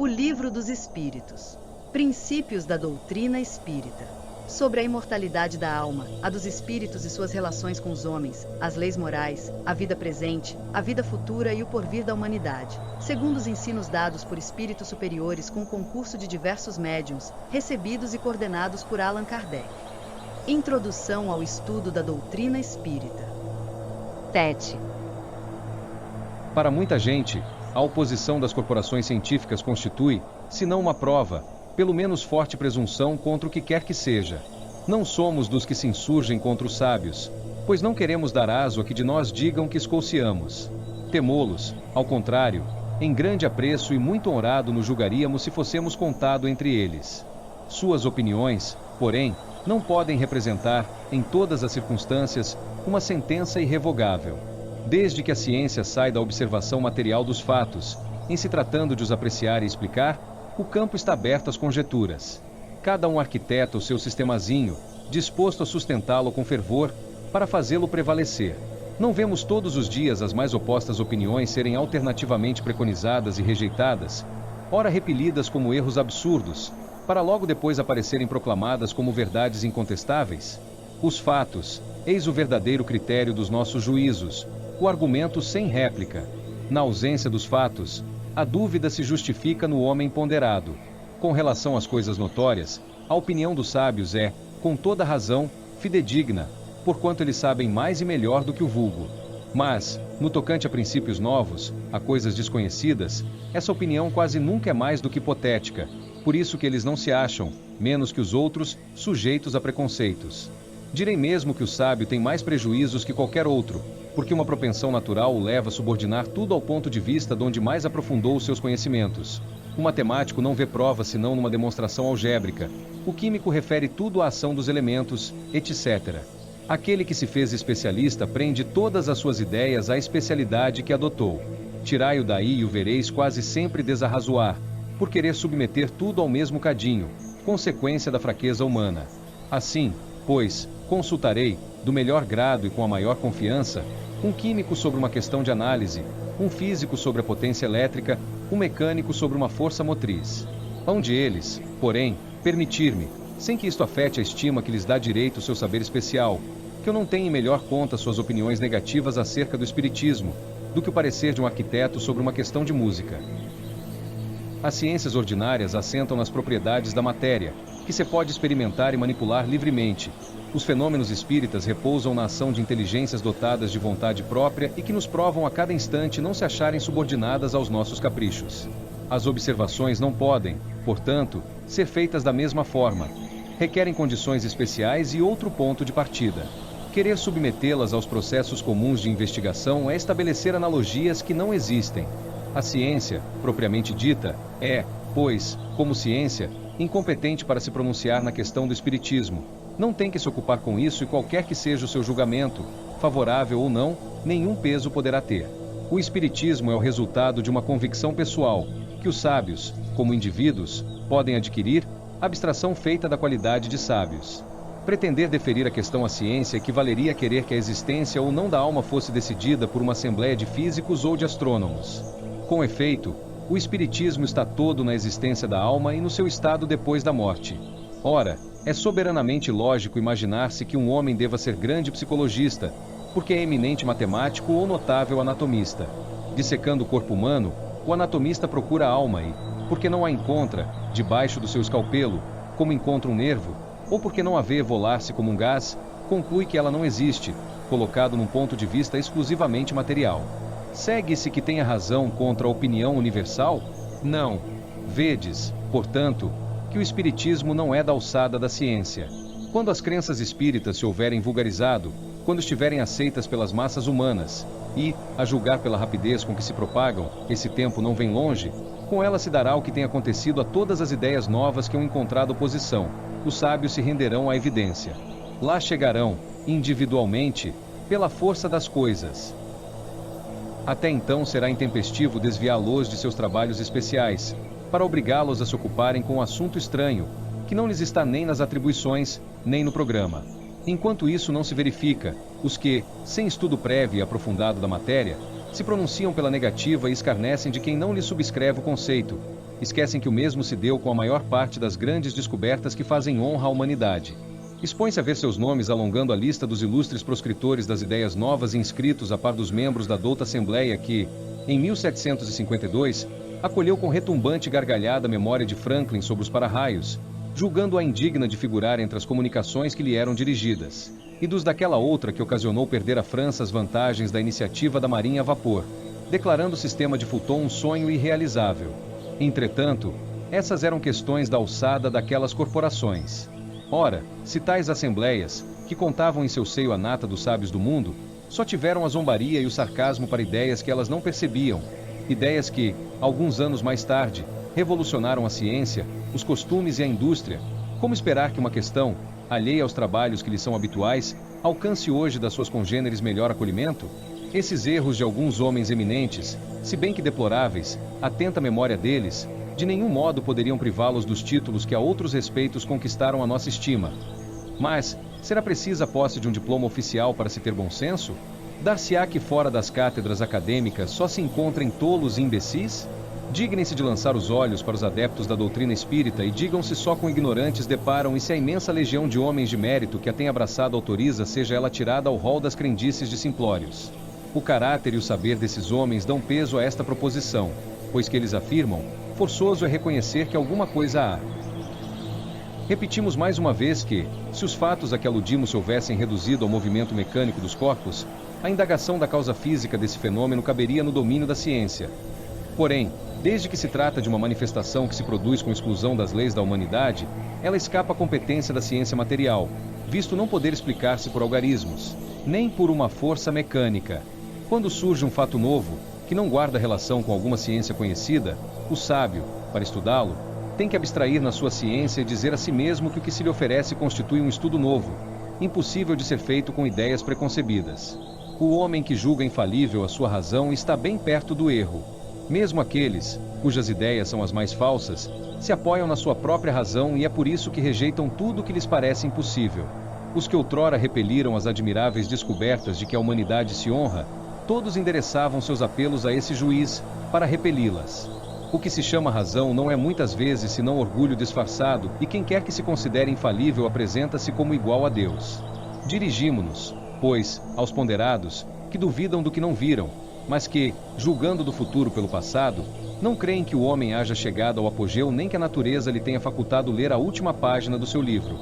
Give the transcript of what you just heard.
O Livro dos Espíritos. Princípios da doutrina espírita. Sobre a imortalidade da alma, a dos espíritos e suas relações com os homens, as leis morais, a vida presente, a vida futura e o porvir da humanidade, segundo os ensinos dados por espíritos superiores com o concurso de diversos médiuns, recebidos e coordenados por Allan Kardec. Introdução ao estudo da doutrina espírita. TET. Para muita gente, a oposição das corporações científicas constitui, se não uma prova, pelo menos forte presunção contra o que quer que seja. Não somos dos que se insurgem contra os sábios, pois não queremos dar aso a que de nós digam que escouceamos. Temô-los, ao contrário, em grande apreço e muito honrado nos julgaríamos se fossemos contado entre eles. Suas opiniões, porém, não podem representar, em todas as circunstâncias, uma sentença irrevogável. Desde que a ciência sai da observação material dos fatos, em se tratando de os apreciar e explicar, o campo está aberto às conjecturas. Cada um arquiteta o seu sistemazinho, disposto a sustentá-lo com fervor, para fazê-lo prevalecer. Não vemos todos os dias as mais opostas opiniões serem alternativamente preconizadas e rejeitadas, ora repelidas como erros absurdos, para logo depois aparecerem proclamadas como verdades incontestáveis? Os fatos, eis o verdadeiro critério dos nossos juízos, o argumento sem réplica. Na ausência dos fatos, a dúvida se justifica no homem ponderado. Com relação às coisas notórias, a opinião dos sábios é, com toda razão, fidedigna, porquanto eles sabem mais e melhor do que o vulgo. Mas, no tocante a princípios novos, a coisas desconhecidas, essa opinião quase nunca é mais do que hipotética, por isso que eles não se acham, menos que os outros, sujeitos a preconceitos. Direi mesmo que o sábio tem mais prejuízos que qualquer outro, porque uma propensão natural o leva a subordinar tudo ao ponto de vista de onde mais aprofundou os seus conhecimentos. O matemático não vê prova senão numa demonstração algébrica. O químico refere tudo à ação dos elementos, etc. Aquele que se fez especialista prende todas as suas ideias à especialidade que adotou. Tirai-o daí e o vereis quase sempre desarrazoar, por querer submeter tudo ao mesmo cadinho, consequência da fraqueza humana. Assim, pois, consultarei, do melhor grado e com a maior confiança, um químico sobre uma questão de análise, um físico sobre a potência elétrica, um mecânico sobre uma força motriz. Hão de eles, porém, permitir-me, sem que isto afete a estima que lhes dá direito o seu saber especial, que eu não tenha em melhor conta suas opiniões negativas acerca do espiritismo, do que o parecer de um arquiteto sobre uma questão de música. As ciências ordinárias assentam nas propriedades da matéria, que se pode experimentar e manipular livremente. Os fenômenos espíritas repousam na ação de inteligências dotadas de vontade própria e que nos provam a cada instante não se acharem subordinadas aos nossos caprichos. As observações não podem, portanto, ser feitas da mesma forma. Requerem condições especiais e outro ponto de partida. Querer submetê-las aos processos comuns de investigação é estabelecer analogias que não existem. A ciência, propriamente dita, é, pois, como ciência, incompetente para se pronunciar na questão do espiritismo. Não tem que se ocupar com isso e qualquer que seja o seu julgamento, favorável ou não, nenhum peso poderá ter. O espiritismo é o resultado de uma convicção pessoal, que os sábios, como indivíduos, podem adquirir, abstração feita da qualidade de sábios. Pretender deferir a questão à ciência equivaleria a querer que a existência ou não da alma fosse decidida por uma assembleia de físicos ou de astrônomos. Com efeito, o espiritismo está todo na existência da alma e no seu estado depois da morte. Ora, é soberanamente lógico imaginar-se que um homem deva ser grande psicologista, porque é eminente matemático ou notável anatomista. Dissecando o corpo humano, o anatomista procura a alma e, porque não a encontra, debaixo do seu escalpelo, como encontra um nervo, ou porque não a vê evolar-se como um gás, conclui que ela não existe, colocado num ponto de vista exclusivamente material. Segue-se que tenha razão contra a opinião universal? Não. Vedes, portanto, que o espiritismo não é da alçada da ciência. Quando as crenças espíritas se houverem vulgarizado, quando estiverem aceitas pelas massas humanas, e, a julgar pela rapidez com que se propagam, esse tempo não vem longe, com ela se dará o que tem acontecido a todas as ideias novas que hão encontrado oposição. Os sábios se renderão à evidência. Lá chegarão, individualmente, pela força das coisas. Até então será intempestivo desviá-los de seus trabalhos especiais, para obrigá-los a se ocuparem com um assunto estranho, que não lhes está nem nas atribuições, nem no programa. Enquanto isso não se verifica, os que, sem estudo prévio e aprofundado da matéria, se pronunciam pela negativa e escarnecem de quem não lhe subscreve o conceito, esquecem que o mesmo se deu com a maior parte das grandes descobertas que fazem honra à humanidade. Expõe-se a ver seus nomes alongando a lista dos ilustres proscritores das ideias novas inscritos a par dos membros da douta Assembleia que, em 1752, acolheu com retumbante gargalhada a memória de Franklin sobre os para-raios, julgando-a indigna de figurar entre as comunicações que lhe eram dirigidas, e dos daquela outra que ocasionou perder à França as vantagens da iniciativa da marinha a vapor, declarando o sistema de Fulton um sonho irrealizável. Entretanto, essas eram questões da alçada daquelas corporações. Ora, se tais assembleias, que contavam em seu seio a nata dos sábios do mundo, só tiveram a zombaria e o sarcasmo para ideias que elas não percebiam, ideias que, alguns anos mais tarde, revolucionaram a ciência, os costumes e a indústria, como esperar que uma questão, alheia aos trabalhos que lhes são habituais, alcance hoje das suas congêneres melhor acolhimento? Esses erros de alguns homens eminentes, se bem que deploráveis, atenta memória deles, de nenhum modo poderiam privá-los dos títulos que a outros respeitos conquistaram a nossa estima. Mas, será precisa a posse de um diploma oficial para se ter bom senso? Dar-se-á que fora das cátedras acadêmicas só se encontrem tolos e imbecis? Dignem-se de lançar os olhos para os adeptos da doutrina espírita e digam se só com ignorantes deparam e se a imensa legião de homens de mérito que a tem abraçado autoriza seja ela tirada ao rol das crendices de simplórios. O caráter e o saber desses homens dão peso a esta proposição, pois que eles afirmam, forçoso é reconhecer que alguma coisa há. Repetimos mais uma vez que, se os fatos a que aludimos se houvessem reduzido ao movimento mecânico dos corpos, a indagação da causa física desse fenômeno caberia no domínio da ciência. Porém, desde que se trata de uma manifestação que se produz com exclusão das leis da humanidade, ela escapa à competência da ciência material, visto não poder explicar-se por algarismos, nem por uma força mecânica. Quando surge um fato novo, que não guarda relação com alguma ciência conhecida, o sábio, para estudá-lo, tem que abstrair na sua ciência e dizer a si mesmo que o que se lhe oferece constitui um estudo novo, impossível de ser feito com ideias preconcebidas. O homem que julga infalível a sua razão está bem perto do erro. Mesmo aqueles, cujas ideias são as mais falsas, se apoiam na sua própria razão e é por isso que rejeitam tudo o que lhes parece impossível. Os que outrora repeliram as admiráveis descobertas de que a humanidade se honra, todos endereçavam seus apelos a esse juiz, para repeli-las. O que se chama razão não é muitas vezes senão orgulho disfarçado, e quem quer que se considere infalível apresenta-se como igual a Deus. Dirigimo-nos, pois, aos ponderados, que duvidam do que não viram, mas que, julgando do futuro pelo passado, não creem que o homem haja chegado ao apogeu nem que a natureza lhe tenha facultado ler a última página do seu livro.